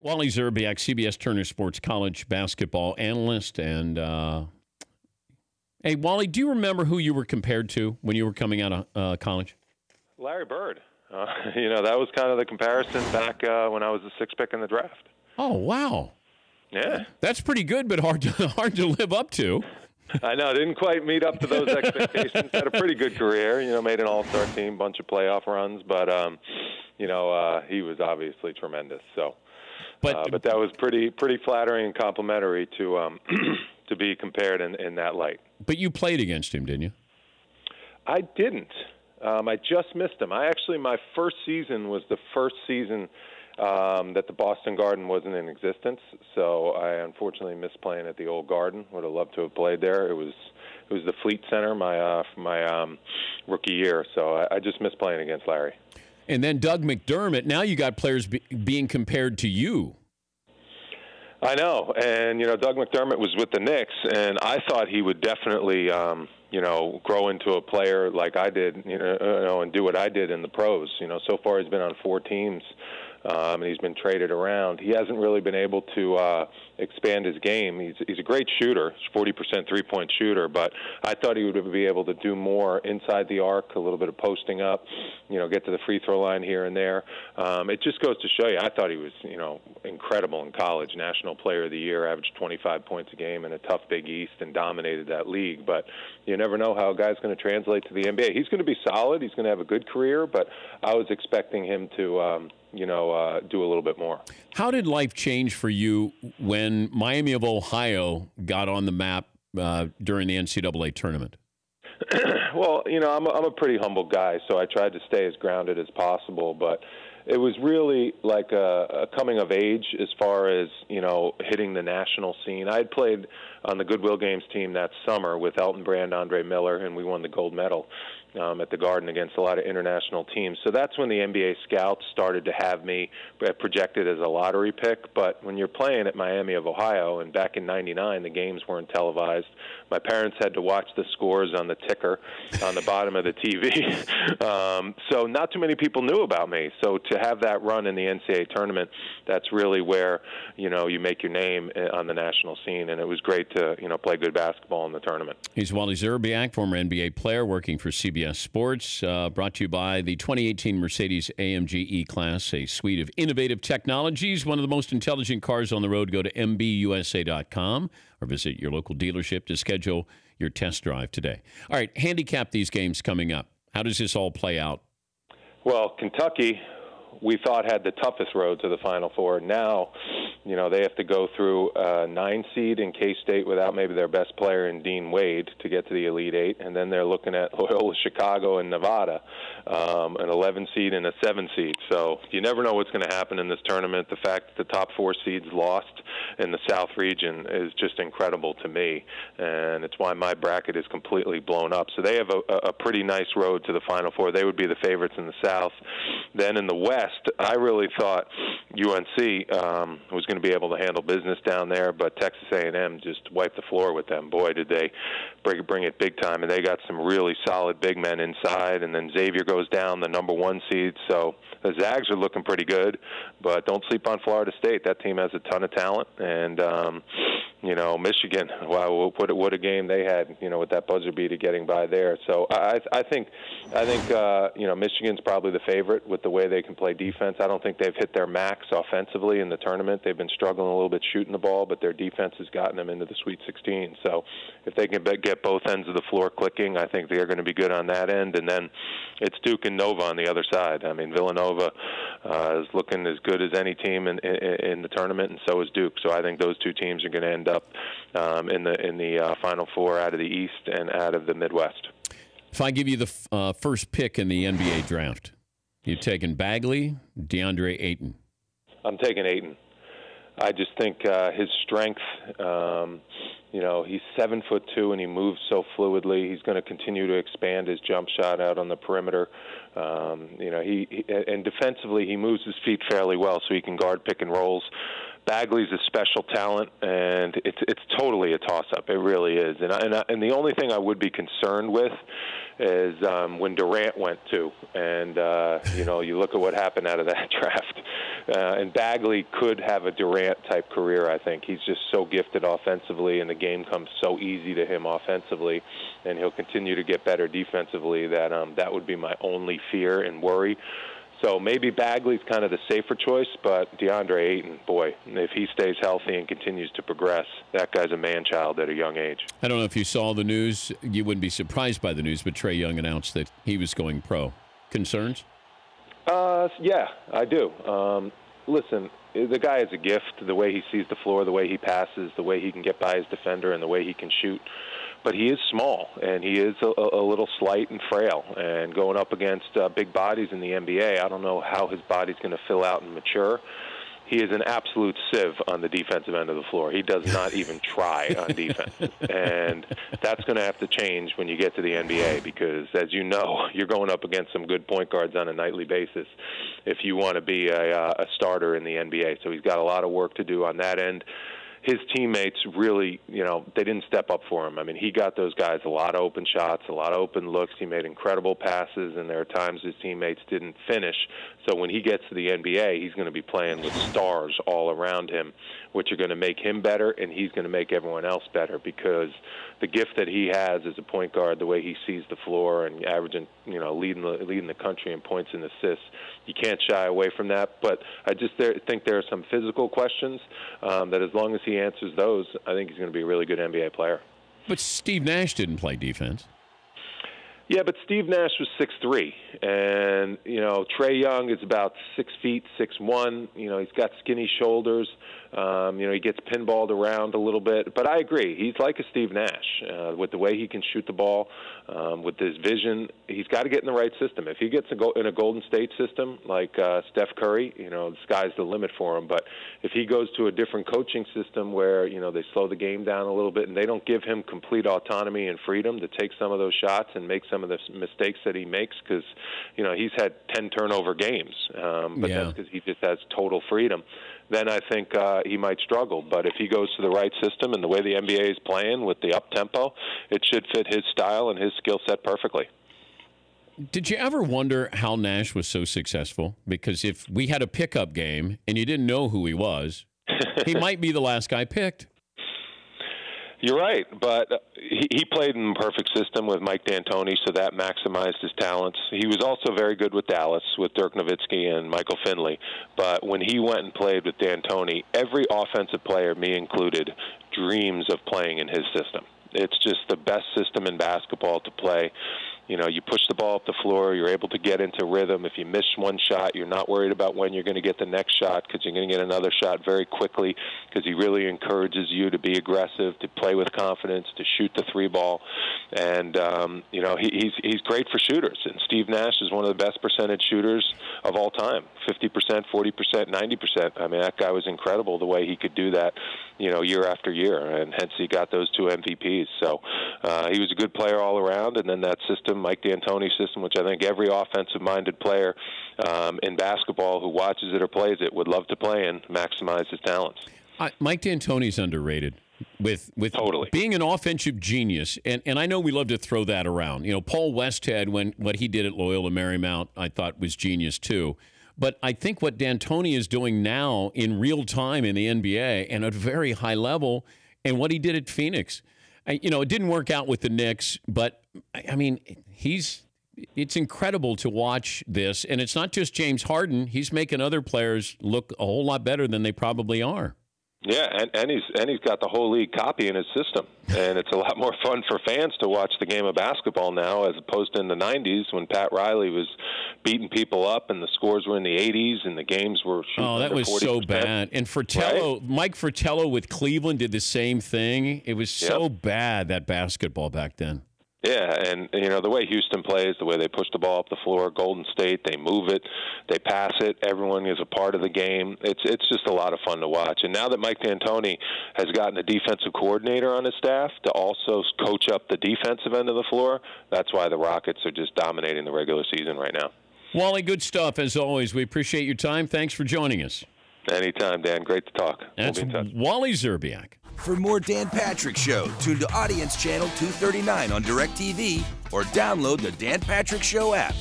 Wally Szczerbiak, CBS Turner Sports college basketball analyst. And, hey, Wally, do you remember who you were compared to when you were coming out of college? Larry Bird. That was kind of the comparison back when I was the sixth pick in the draft. Oh, wow. Yeah. That's pretty good, but hard to live up to. I know. Didn't quite meet up to those expectations. Had a pretty good career. Made an all-star team, bunch of playoff runs. But, he was obviously tremendous. So, but that was pretty flattering and complimentary to to be compared in that light. But you played against him, didn't you? I didn't. I just missed him. My first season was the first season that the Boston Garden wasn't in existence, so I unfortunately missed playing at the old Garden. Would have loved to have played there. It was the Fleet Center my rookie year, so I just missed playing against Larry. And then Doug McDermott. Now you got players being compared to you. I know, and Doug McDermott was with the Knicks, and I thought he would definitely grow into a player like I did, and do what I did in the pros. So far he's been on 4 teams. And he's been traded around. He hasn't really been able to expand his game. He's a great shooter, 40% three-point shooter, but I thought he would be able to do more inside the arc, a little bit of posting up, get to the free throw line here and there. It just goes to show you, I thought he was, incredible in college. National Player of the Year, averaged 25 points a game in a tough Big East and dominated that league. But you never know how a guy's going to translate to the NBA. He's going to be solid. He's going to have a good career, but I was expecting him to do a little bit more. How did life change for you when Miami of Ohio got on the map during the NCAA tournament? Well, I'm a pretty humble guy, so I tried to stay as grounded as possible, but it was really like a coming of age as far as, hitting the national scene. I had played on the Goodwill Games team that summer with Elton Brand, Andre Miller, and we won the gold medal at the Garden against a lot of international teams. So that's when the NBA scouts started to have me projected as a lottery pick. But when you're playing at Miami of Ohio, and back in '99, the games weren't televised, my parents had to watch the scores on the ticker on the bottom of the TV. So not too many people knew about me. So to have that run in the NCAA tournament, that's really where, you make your name on the national scene. And it was great to, play good basketball in the tournament. He's Wally Szczerbiak, former NBA player working for CBS Sports, brought to you by the 2018 Mercedes-AMG E-Class, a suite of innovative technologies, one of the most intelligent cars on the road. Go to MBUSA.com or visit your local dealership to schedule your test drive today. All right, handicap these games coming up. How does this all play out? Well, Kentucky, we thought had the toughest road to the Final Four. Now, they have to go through a 9 seed in K-State without maybe their best player in Dean Wade to get to the Elite Eight, and then they're looking at Loyola Chicago and Nevada, an 11 seed and a 7 seed. So you never know what's going to happen in this tournament. The fact that the top 4 seeds lost in the South region is just incredible to me, and it's why my bracket is completely blown up. So they have a pretty nice road to the Final Four. They would be the favorites in the South. Then in the West, I really thought UNC was going to be able to handle business down there, but Texas A&M just wiped the floor with them. Boy, did they bring it big time, and they got some really solid big men inside, and then Xavier goes down, the number 1 seed. So the Zags are looking pretty good, but don't sleep on Florida State. That team has a ton of talent, and Michigan, wow, what a game they had, with that buzzer beater getting by there. So I think Michigan's probably the favorite with the way they can play defense. I don't think they've hit their max offensively in the tournament. They've been struggling a little bit shooting the ball, but their defense has gotten them into the Sweet 16. So if they can get both ends of the floor clicking, I think they're going to be good on that end. And then it's Duke and Nova on the other side. I mean, Villanova is looking as good as any team in the tournament, and so is Duke. So I think those two teams are going to end up in the Final Four out of the East and out of the Midwest. If I give you the first pick in the NBA draft, you taking Bagley, DeAndre Ayton? I'm taking Ayton. I just think his strength, He's 7'2" and he moves so fluidly. He's going to continue to expand his jump shot out on the perimeter. And defensively he moves his feet fairly well, so he can guard pick and rolls. Bagley's a special talent, and it's totally a toss-up. It really is. And the only thing I would be concerned with is when Durant went too, and you look at what happened out of that draft. And Bagley could have a Durant-type career, I think. He's just so gifted offensively, and the game comes so easy to him offensively, and he'll continue to get better defensively. That would be my only fear and worry. So maybe Bagley's kind of the safer choice, but DeAndre Ayton, boy, if he stays healthy and continues to progress, that guy's a man-child at a young age. I don't know if you saw the news. You wouldn't be surprised by the news, but Trae Young announced that he was going pro. Concerns? Yeah, I do. Listen, the guy is a gift, the way he sees the floor, the way he passes, the way he can get by his defender, and the way he can shoot. But he is small, and he is a little slight and frail. And going up against big bodies in the NBA, I don't know how his body's going to fill out and mature. He is an absolute sieve on the defensive end of the floor. He does not even try on defense. And that's going to have to change when you get to the NBA because, as you know, you're going up against some good point guards on a nightly basis if you want to be a starter in the NBA. So he's got a lot of work to do on that end. His teammates really, they didn't step up for him. I mean, he got those guys a lot of open shots, a lot of open looks. He made incredible passes, and there are times his teammates didn't finish. So when he gets to the NBA, he's going to be playing with stars all around him, which are going to make him better, and he's going to make everyone else better because the gift that he has as a point guard, the way he sees the floor and averaging, leading the country in points and assists, you can't shy away from that. But I just think there are some physical questions that as long as he answers those, I think he's going to be a really good NBA player. But Steve Nash didn't play defense. Yeah, but Steve Nash was 6'3", and Trae Young is about 6 feet, 6'1". He's got skinny shoulders. He gets pinballed around a little bit, but I agree. He's like a Steve Nash with the way he can shoot the ball, with his vision. He's got to get in the right system. If he gets in a Golden State system like Steph Curry, the sky's the limit for him. But if he goes to a different coaching system where they slow the game down a little bit and they don't give him complete autonomy and freedom to take some of those shots and make some of the mistakes that he makes, because he's had 10 turnover games, but that's because he just has total freedom, then I think he might struggle. But if he goes to the right system and the way the NBA is playing with the up-tempo, it should fit his style and his skill set perfectly. Did you ever wonder how Nash was so successful? Because if we had a pickup game and you didn't know who he was, he might be the last guy picked. You're right, but he played in the perfect system with Mike D'Antoni, so that maximized his talents. He was also very good with Dallas, with Dirk Nowitzki and Michael Finley. But when he went and played with D'Antoni, every offensive player, me included, dreams of playing in his system. It's just the best system in basketball to play. You push the ball up the floor, you're able to get into rhythm. If you miss one shot, you're not worried about when you're going to get the next shot because you're going to get another shot very quickly because he really encourages you to be aggressive, to play with confidence, to shoot the three ball. And, he's great for shooters. And Steve Nash is one of the best percentage shooters of all time, 50%, 40%, 90%. I mean, that guy was incredible the way he could do that, year after year. And hence he got those 2 MVPs. So he was a good player all around. And then that system, Mike D'Antoni's system, which I think every offensive-minded player in basketball who watches it or plays it would love to play and maximize his talents. Mike D'Antoni's underrated with totally being an offensive genius, and I know we love to throw that around. Paul Westhead, when what he did at Loyola Marymount, I thought was genius too. But I think what D'Antoni is doing now in real time in the NBA and at a very high level, and what he did at Phoenix. It didn't work out with the Knicks, but, I mean, it's incredible to watch this. And it's not just James Harden. He's making other players look a whole lot better than they probably are. Yeah, and he's got the whole league copying his system, and it's a lot more fun for fans to watch the game of basketball now as opposed to in the 90s when Pat Riley was beating people up and the scores were in the 80s and the games were shooting. Oh, that was 40%. So bad. And Fratello, right? Mike Fratello with Cleveland did the same thing. It was so bad, that basketball back then. Yeah, and the way Houston plays, the way they push the ball up the floor, Golden State, they move it, they pass it, everyone is a part of the game. It's just a lot of fun to watch. And now that Mike D'Antoni has gotten a defensive coordinator on his staff to also coach up the defensive end of the floor, that's why the Rockets are just dominating the regular season right now. Wally, good stuff as always. We appreciate your time. Thanks for joining us. Anytime, Dan. Great to talk. That's Wally Szczerbiak. For more Dan Patrick Show, tune to Audience Channel 239 on DirecTV or download the Dan Patrick Show app.